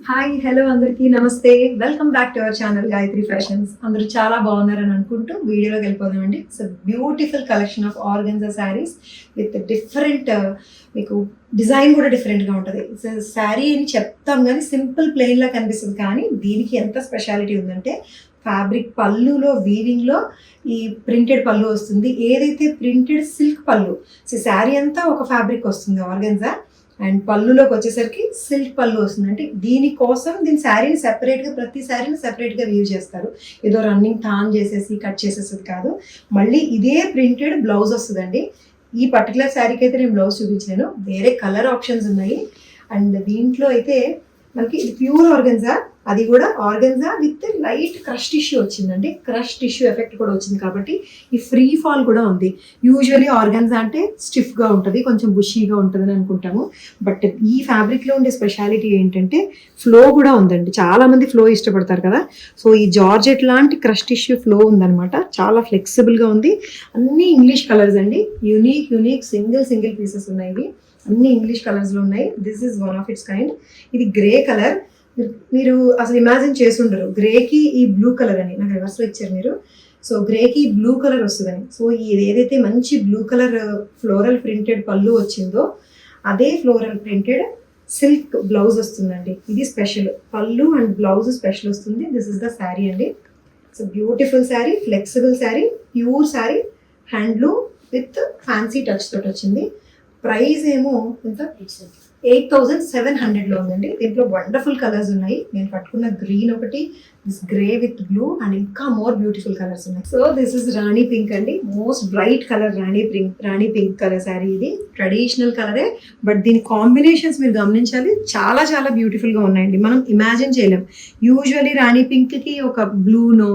Hi hello అందరికీ నమస్తే. Welcome back to our channel Gayatri fashions. అందరూ చాలా బాగున్నారని అనుకుంటూ వీడియోలోకి వెళ్ళిపోదామండి. It's beautiful collection of organza saris with different మీకు డిజైన్ కూడా డిఫరెంట్గా ఉంటుంది. శారీ అని చెప్తాం కానీ సింపుల్ ప్లెయిన్లా కనిపిస్తుంది, కానీ దీనికి ఎంత స్పెషాలిటీ ఉందంటే ఫ్యాబ్రిక్ పళ్ళులో వీవింగ్లో ఈ ప్రింటెడ్ పళ్ళు వస్తుంది. ఏదైతే ప్రింటెడ్ సిల్క్ పళ్ళు, శారీ అంతా ఒక ఫ్యాబ్రిక్ వస్తుంది ఆర్గన్జా, అండ్ పళ్ళులోకి వచ్చేసరికి సిల్క్ పళ్ళు వస్తుంది. అంటే దీనికోసం దీని శారీని సెపరేట్గా, ప్రతి శారీని సెపరేట్గా వీవ్ చేస్తారు. ఏదో రన్నింగ్ టాన్ చేసేసి కట్ చేసేసేది కాదు. మళ్ళీ ఇదే ప్రింటెడ్ బ్లౌజ్ వస్తుందండి. ఈ పర్టికులర్ శారీకి అయితే నేను బ్లౌజ్ చూపించలేను, వేరే కలర్ ఆప్షన్స్ ఉన్నాయి. అండ్ దీంట్లో అయితే మనకి ఇది ప్యూర్ ఆర్గన్జా, అది కూడా organza with light crush tissue వచ్చిందండి. క్రష్ టిష్యూ ఎఫెక్ట్ కూడా వచ్చింది కాబట్టి ఈ ఫ్రీ ఫాల్ కూడా ఉంది. యూజువలీ ఆర్గన్జా అంటే స్టిఫ్గా ఉంటుంది, కొంచెం బుషీగా ఉంటుందని అనుకుంటాము. బట్ ఈ ఫ్యాబ్రిక్లో ఉండే స్పెషాలిటీ ఏంటంటే ఫ్లో కూడా ఉందండి. చాలామంది ఫ్లో ఇష్టపడతారు కదా, సో ఈ జార్జెట్ లాంటి క్రష్ టిష్యూ ఫ్లో ఉందన్నమాట. చాలా ఫ్లెక్సిబుల్గా ఉంది. అన్ని ఇంగ్లీష్ కలర్స్ అండి, యూనిక్ సింగిల్ పీసెస్ ఉన్నాయి. అన్ని ఇంగ్లీష్ కలర్స్లో ఉన్నాయి. This is one of it's kind. ఇది గ్రే కలర్. మీరు అసలు ఇమాజిన్ చేసి ఉండరు గ్రేకి ఈ బ్లూ కలర్ అని. నాకు రివర్స్లో ఇచ్చారు మీరు. సో గ్రేకి బ్లూ కలర్ వస్తుందని. సో ఇది ఏదైతే మంచి బ్లూ కలర్ ఫ్లోరల్ ప్రింటెడ్ పళ్ళు వచ్చిందో అదే ఫ్లోరల్ ప్రింటెడ్ సిల్క్ బ్లౌజ్ వస్తుందండి. ఇది స్పెషల్, పళ్ళు అండ్ బ్లౌజ్ స్పెషల్ వస్తుంది. దిస్ ఇస్ ద శారీ అండి. It's beautiful sari, flexible sari, pure sari, handloom with fancy touch తోటి వచ్చింది. ప్రైస్ ఏమో ఎంత, 8,700లో ఉందండి. దీంట్లో వండర్ఫుల్ కలర్స్ ఉన్నాయి. నేను పట్టుకున్న గ్రీన్ ఒకటి, this grey with blue, and ఇంకా మోర్ బ్యూటిఫుల్ కలర్స్ ఉన్నాయి. So this is Rani pink అండి, మోస్ట్ బ్రైట్ కలర్ రాణి పింక్ కలర్ శారీ. ఇది ట్రెడిషనల్ కలరే, బట్ దీని కాంబినేషన్స్ మీరు గమనించాలి, చాలా చాలా బ్యూటిఫుల్గా ఉన్నాయండి. మనం ఇమాజిన్ చేయలేం. యూజువలీ రాణి పింక్కి ఒక బ్లూనో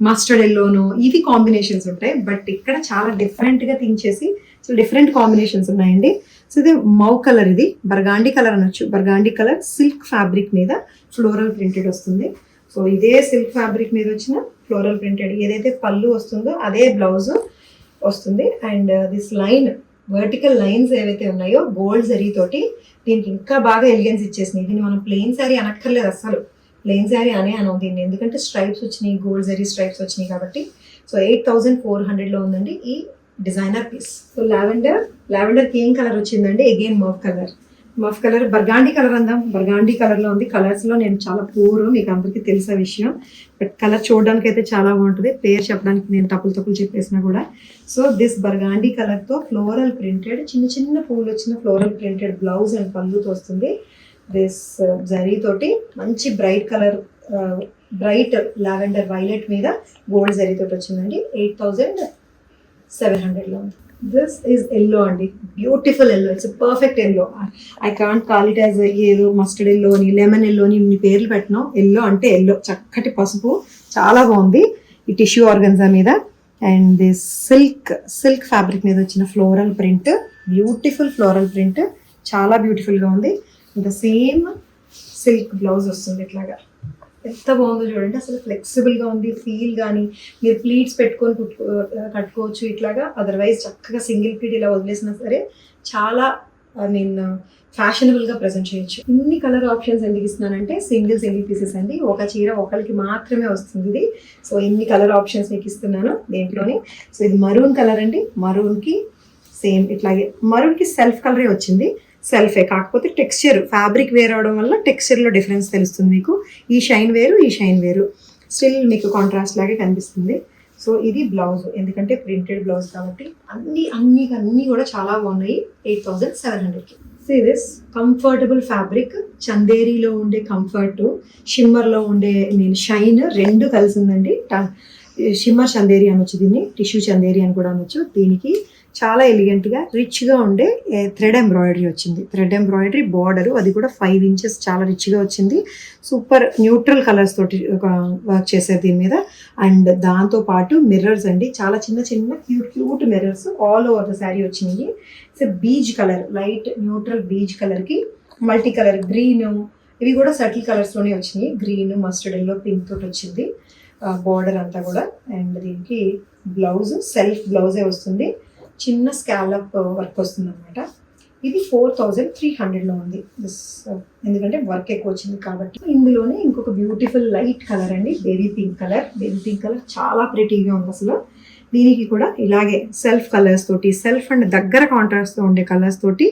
మస్టర్డ్ ఎల్లోనో ఇవి కాంబినేషన్స్ ఉంటాయి, బట్ ఇక్కడ చాలా డిఫరెంట్గా థింక్ చేసి సో డిఫరెంట్ కాంబినేషన్స్ ఉన్నాయండి. సో ఇది మౌ కలర్, ఇది బర్గాండి కలర్ అనొచ్చు. బర్గాండి కలర్ సిల్క్ ఫ్యాబ్రిక్ మీద ఫ్లోరల్ ప్రింటెడ్ వస్తుంది. సో ఇదే సిల్క్ ఫ్యాబ్రిక్ మీద వచ్చిన ఫ్లోరల్ ప్రింటెడ్ ఏదైతే పళ్ళు వస్తుందో అదే బ్లౌజ్ వస్తుంది. And this line, vertical lines ఏవైతే ఉన్నాయో గోల్డ్ జరీతోటి దీనికి ఇంకా బాగా ఎలిగెన్స్ ఇచ్చేసినాయి. దీన్ని మనం ప్లెయిన్ శారీ అనక్కర్లేదు, అసలు ప్లెయిన్ శారీ అనే అనం దీన్ని, ఎందుకంటే స్ట్రైప్స్ వచ్చినాయి, గోల్డ్ జరీ స్ట్రైప్స్ వచ్చినాయి కాబట్టి. సో 8,400లో ఉందండి ఈ డిజైనర్ పీస్. సో లావెండర్కి ఏం కలర్ వచ్చిందండి, అగైన్ మఫ్ కలర్ బర్గాండీ కలర్ అందాం. బర్గాండీ కలర్లో ఉంది. కలర్స్లో నేను చాలా పూర్, మీకు అందరికీ తెలిసే విషయం, బట్ కలర్ చూడడానికి అయితే చాలా బాగుంటుంది. పేరు చెప్పడానికి నేను తప్పులు చెప్పేసినా కూడా. సో దిస్ బర్గాండీ కలర్తో ఫ్లోరల్ ప్రింటెడ్ చిన్న పూలు వచ్చిన ఫ్లోరల్ ప్రింటెడ్ బ్లౌజ్ అండ్ పళ్ళుతో వస్తుంది. దిస్ జరీ తోటి మంచి bright colour, bright lavender violet మీద గోల్డ్ జరీ తోటి వచ్చిందండి. 8,700లో ఉంది. దిస్ ఈజ్ ఎల్లో అండి, beautiful yellow. It's perfect yellow. I can't call it as ఏదో మస్టర్డ్ ఎల్లో అని, లెమన్ ఎల్లో అని ఇన్ని పేర్లు పెట్టినాం. ఎల్లో అంటే ఎల్లో, చక్కటి పసుపు, చాలా బాగుంది. ఈ టిష్యూ ఆర్గన్జా మీద అండ్ దిస్ సిల్క్ ఫ్యాబ్రిక్ మీద వచ్చిన floral print, beautiful floral print, చాలా బ్యూటిఫుల్గా ఉంది. ద సేమ్ సిల్క్ బ్లౌజ్ వస్తుంది. ఇట్లాగా ఎంత బాగుందో చూడండి. అసలు ఫ్లెక్సిబుల్గా ఉంది. ఫీల్ కానీ మీరు ప్లీట్స్ పెట్టుకొని కట్టుకోవచ్చు ఇట్లాగా. అదర్వైజ్ చక్కగా సింగిల్ ప్లీట్ ఇలా వదిలేసినా సరే చాలా ఫ్యాషనబుల్గా ప్రజెంట్ చేయొచ్చు. ఇన్ని కలర్ ఆప్షన్స్ ఎందుకు ఇస్తున్నానంటే సింగిల్ పీసెస్ అండి. ఒక చీర ఒకరికి మాత్రమే వస్తుంది ఇది. సో ఇన్ని కలర్ ఆప్షన్స్ మీకు ఇస్తున్నాను దేంట్లోని. సో ఇది మరూన్ కలర్ అండి. మరూన్కి సేమ్ ఇట్లాగే, మరూన్కి సెల్ఫ్ కలరే వచ్చింది. సెల్ఫే, కాకపోతే టెక్స్చర్ ఫ్యాబ్రిక్ వేర్ అవడం వల్ల టెక్స్చర్లో డిఫరెన్స్ తెలుస్తుంది మీకు. ఈ షైన్ వేరు, స్టిల్ మీకు కాంట్రాస్ట్ లాగే కనిపిస్తుంది. సో ఇది బ్లౌజ్, ఎందుకంటే ప్రింటెడ్ బ్లౌజ్ కాబట్టి అన్నీ కూడా చాలా బాగున్నాయి. 8,700కి. సీ దిస్ కంఫర్టబుల్ ఫ్యాబ్రిక్, చందేరీలో ఉండే కంఫర్ట్, షిమ్మర్లో ఉండే షైన్ రెండు కలిసి ఉందండి. షిమ్మర్ చందేరి అనొచ్చు దీన్ని, టిష్యూ చందేరి అని కూడా అనొచ్చు. దీనికి చాలా ఎలిగెంట్గా రిచ్గా ఉండే థ్రెడ్ ఎంబ్రాయిడరీ వచ్చింది. థ్రెడ్ ఎంబ్రాయిడరీ బార్డరు, అది కూడా 5 ఇంచెస్, చాలా రిచ్గా వచ్చింది. సూపర్ న్యూట్రల్ కలర్స్ తోటి వర్క్ చేశారు దీని మీద. అండ్ దాంతోపాటు మిర్రర్స్ అండి, చాలా చిన్న cute mirrors all over the sari వచ్చినాయి. So beige colour, light neutral beige కలర్కి మల్టీ కలర్ గ్రీన్, ఇవి కూడా సటిల్ కలర్స్లోనే వచ్చినాయి. గ్రీన్, మస్టర్డ్ ఎల్లో, పింక్ తోటి వచ్చింది బార్డర్ అంతా కూడా. అండ్ దీనికి బ్లౌజ్ సెల్ఫ్ బ్లౌజే వస్తుంది. చిన్న స్కాలప్ వర్క్ వస్తుంది అనమాట. ఇది 4300లో ఉంది. ఎందుకంటే వర్క్ ఎక్కువ వచ్చింది కాబట్టి. ఇందులోనే ఇంకొక బ్యూటిఫుల్ లైట్ కలర్ అండి, baby pink colour. Baby pink colour చాలా ప్రెటీగా ఉంది అసలు. దీనికి కూడా ఇలాగే సెల్ఫ్ కలర్స్ తోటి, సెల్ఫ్ అండ్ దగ్గర కాంట్రాస్ట్తో ఉండే కలర్స్ తోటి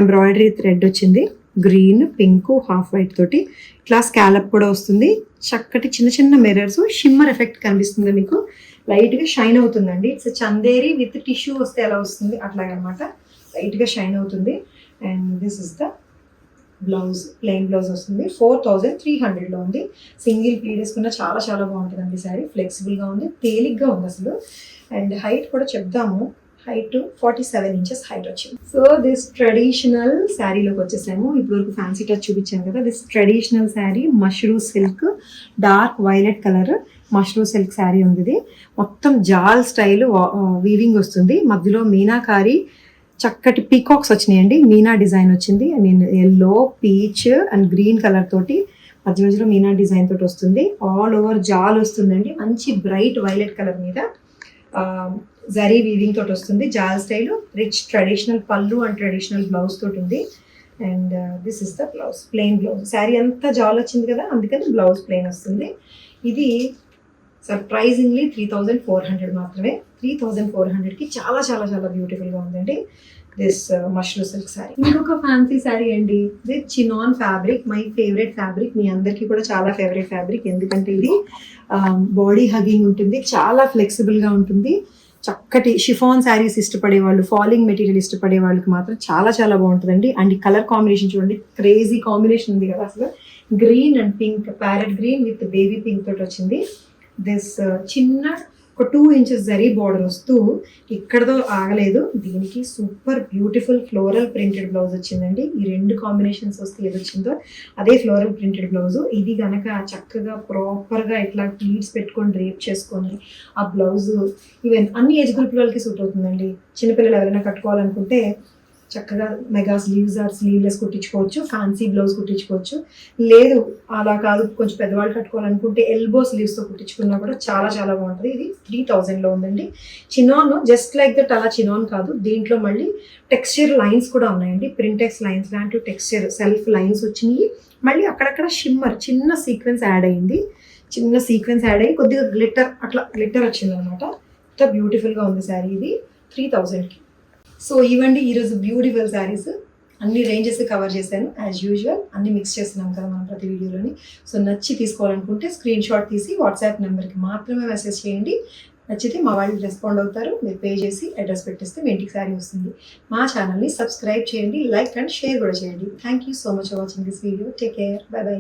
ఎంబ్రాయిడరీ థ్రెడ్ వచ్చింది. గ్రీన్, పింక్, హాఫ్ వైట్ తోటి ఇట్లా స్కాలప్ కూడా వస్తుంది. చక్కటి చిన్న చిన్న మిర్రర్స్, షిమ్మర్ ఎఫెక్ట్ కనిపిస్తుంది మీకు. లైట్గా షైన్ అవుతుందండి. ఇట్స్ చందేరి విత్ టిష్యూ వస్తే ఎలా వస్తుంది అట్లాగనమాట. లైట్గా షైన్ అవుతుంది. And this is the blouse, plain blouse వస్తుంది. 4300లో ఉంది. సింగిల్ ప్లీట్ వేసుకున్న చాలా చాలా బాగుంటుందండి శారీ. ఫ్లెక్సిబుల్గా ఉంది, తేలిగ్గా ఉంది అసలు. అండ్ హైట్ కూడా చెప్దాము. హైట్ 47 ఇంచెస్ హైట్ వచ్చింది. సో దిస్ ట్రెడిషనల్ శారీలోకి వచ్చేసాము. ఇప్పటివరకు ఫ్యాన్సీ టచ్ చూపించాను కదా. This traditional sari mashru silk, dark violet colour mashru silk sari ఉంది. ఇది మొత్తం జాల్ స్టైల్ వీవింగ్ వస్తుంది. మధ్యలో మీనాకారి చక్కటి పీకాక్స్ వచ్చినాయండి. మీనా డిజైన్ వచ్చింది. I mean yellow, peach and green colour తోటి మధ్య మధ్యలో మీనా డిజైన్ తోటి వస్తుంది. ఆల్ ఓవర్ జాల్ వస్తుందండి. మంచి బ్రైట్ వైలెట్ కలర్ మీద జరీ వీవింగ్ తోటి వస్తుంది. జాల్ స్టైల్, రిచ్ ట్రెడిషనల్ పళ్ళు అండ్ ట్రెడిషనల్ బ్లౌజ్ తోటి ఉంది. And this is the blouse, plain blouse. Sari అంతా జాల్ వచ్చింది కదా, అందుకని బ్లౌజ్ ప్లెయిన్ వస్తుంది. ఇది సర్ప్రైజింగ్లీ 3400 మాత్రమే. 3400కి చాలా చాలా చాలా బ్యూటిఫుల్గా ఉందండి దిస్ మష్రూ సిల్క్ శారీ. ఇంకొక ఫ్యాన్సీ శారీ అండి, with chinon fabric. My favourite fabric, మీ అందరికీ కూడా చాలా ఫేవరెట్ ఫ్యాబ్రిక్. ఎందుకంటే ఇది బాడీ హగ్గింగ్ ఉంటుంది, చాలా ఫ్లెక్సిబుల్గా ఉంటుంది. చక్కటి షిఫాన్ శారీస్ ఇష్టపడే వాళ్ళు, ఫాలింగ్ మెటీరియల్ ఇష్టపడే వాళ్ళకి మాత్రం చాలా చాలా బాగుంటుందండి. అండ్ ఈ కలర్ కాంబినేషన్ చూడండి, క్రేజీ కాంబినేషన్ ఉంది కదా అసలు. Green and pink, parrot green with baby pink తోటి వచ్చింది. దిస్ చిన్న ఒక 2 ఇంచెస్ జరీ బార్డర్ వస్తూ ఇక్కడతో ఆగలేదు. దీనికి super beautiful floral printed blouse వచ్చిందండి. ఈ 2 కాంబినేషన్స్ వస్తే ఏది వచ్చిందో అదే ఫ్లోరల్ ప్రింటెడ్ బ్లౌజ్. ఇది కనుక చక్కగా ప్రాపర్గా ఇట్లా ప్లీట్స్ పెట్టుకొని డ్రేప్ చేసుకొని ఆ బ్లౌజ్ ఈవెన్ అన్ని ఏజ్ గ్రూప్ వాళ్ళకి సూట్ అవుతుందండి. చిన్నపిల్లలు ఎవరైనా కట్టుకోవాలనుకుంటే చక్కగా మెగా స్లీవ్స్ ఆర్ స్లీవ్లెస్ కుట్టించుకోవచ్చు, ఫ్యాన్సీ బ్లౌజ్ కుట్టించుకోవచ్చు. లేదు అలా కాదు, కొంచెం పెద్దవాళ్ళు కట్టుకోవాలనుకుంటే ఎల్బో స్లీవ్స్తో కుట్టించుకున్నా కూడా చాలా చాలా బాగుంటుంది. ఇది 3000లో ఉందండి. చినాన్ జస్ట్ లైక్ దట్ అలా చినాన్ కాదు, దీంట్లో మళ్ళీ టెక్స్చర్ లైన్స్ కూడా ఉన్నాయండి. ప్రింటెక్స్ లైన్స్ లాంటి టెక్స్చర్ సెల్ఫ్ లైన్స్ వచ్చినాయి. మళ్ళీ అక్కడక్కడ షిమ్మర్ చిన్న సీక్వెన్స్ యాడ్ అయ్యింది. చిన్న సీక్వెన్స్ యాడ్ అయ్యి కొద్దిగా గ్లిటర్, అట్లా గ్లిటర్ వచ్చింది అనమాట. ఇంత బ్యూటిఫుల్గా ఉంది శారీ. ఇది 3000కి. సో ఇవ్వండి ఈరోజు బ్యూటిఫుల్ శారీస్. అన్ని రేంజెస్ కవర్ చేశాను యాజ్ యూజువల్. అన్ని మిక్స్ చేస్తున్నాం కదా మనం ప్రతి వీడియోలోని. సో నచ్చి తీసుకోవాలనుకుంటే స్క్రీన్ షాట్ తీసి వాట్సాప్ నెంబర్కి మాత్రమే మెసేజ్ చేయండి. నచ్చితే మా వాళ్ళు రెస్పాండ్ అవుతారు. మీరు పే చేసి అడ్రస్ పెట్టేస్తే మీ ఇంటికి శారీ వస్తుంది. మా ఛానల్ని సబ్స్క్రైబ్ చేయండి, లైక్ అండ్ షేర్ కూడా చేయండి. Thank you so much for watching this video. Take care, by by.